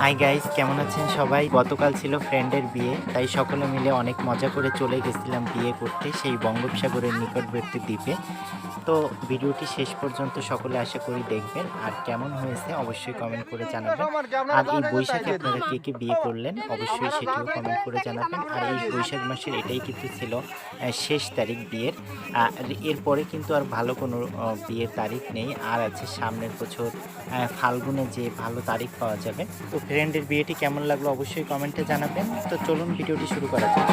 Hi guys, কেমন আছেন সবাই? গতকাল ছিল ফ্রেন্ডের বিয়ে, তাই সকলে মিলে অনেক মজা করে চলে গেছিলাম বিয়ে করতে সেই বঙ্গোপসাগরের নিকটবর্তী দ্বীপে। তো ভিডিওটি শেষ পর্যন্ত সকলে আশা করি দেখবেন, আর কেমন হয়েছে অবশ্যই কমেন্ট করে জানাবেন। আর এই বৈশাখে আপনারা কে কে বিয়ে করলেন অবশ্যই সেটিও কমেন্ট করে জানাবেন। আর এই বৈশাখ মাসের এটাই কিন্তু ছিল শেষ তারিখ বিয়ের। এরপরে কিন্তু আর ভালো কোনো বিয়ের তারিখ নেই, আর আছে সামনের বছর ফাল্গুনে যে ভালো তারিখ পাওয়া যাবে। তো ফ্রেন্ডের বিয়েটি কেমন লাগলো অবশ্যই কমেন্টে জানাবেন। তো চলুন ভিডিওটি শুরু করা যাক।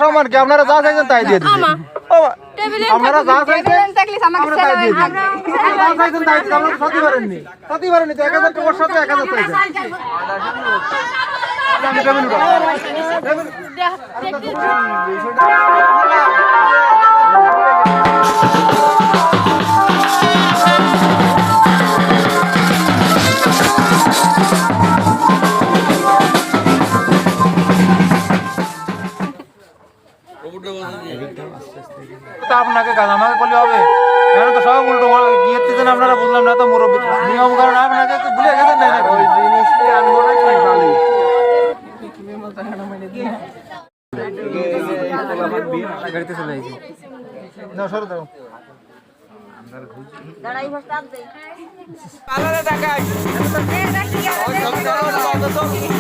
সমান কি আপনারা যা চাইছেন তাই দিয়ে দিবেন। আপনারা যা চাইছেন আমরা তাই দিয়ে দিই। যা চাইছেন তাই দিই। আপনারা সাথী পারেননি। সাথী পারেননি তো 1000 টাকার সাথে 1000 চাইছেন। আমি দেবেন না। আপনাকে কাজ আমাকে করলে হবে? এখানে তো সব উল্টো গিয়ে দিতেন আপনারা, বুঝলাম না তো মুরব্বী নিয়ম কারণ আপনাকে তো ভুলে গেছেন না ওই জিনিসটি আনবো না কি খালি গাড়িতে চলে আইছি না সর দাও দাঁড়াই বসতে দে আলাদা টাকাই আর দিয়া গেল তো দিল।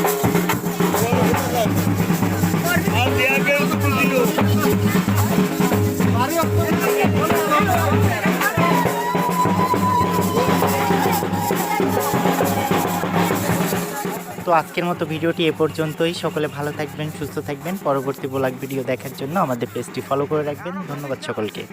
তো আজকের মতো ভিডিওটি এ পর্যন্তই। সকলে ভালো থাকবেন, সুস্থ থাকবেন। পরবর্তী ব্লগ ভিডিও দেখার জন্য আমাদের পেজটি ফলো করে রাখবেন। ধন্যবাদ সকলকে।